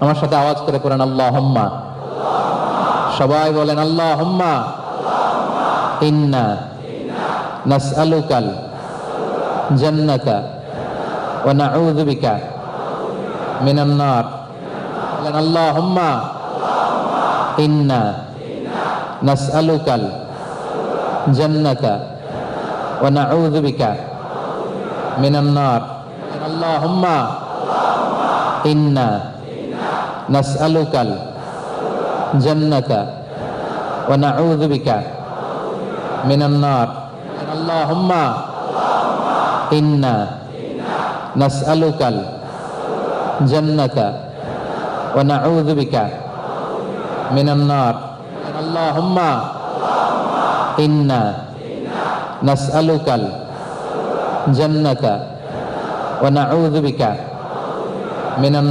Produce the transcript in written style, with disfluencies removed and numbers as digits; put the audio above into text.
আমার সাথে আওয়াজ করে পড়েন আল্লাহুম্মা। সবাই বলেন আল্লাহুম্মা ইন্না নাসআলুকাল জান্নাতা ওয়া নাউযু বিকা মিনান নার। বলেন আল্লাহুম্মা ইন্না নাসআলুকাল জান্নাতা ওয়া নাউযু বিকা মিনান নার। আল্লাহুম্মা ইন্না নাসআলুকাল জান্নাতা ওয়া নাউযু বিকা মিনান নার। আল্লাহুম্মা ইন্না নাসআলুকাল জান্নাতা ওয়া নাউযু বিকা মিনান নার। আল্লাহুম্মা ইন্না নাসআলুকাল জান্নাতা ওয়া নাউযু বিকা মিনান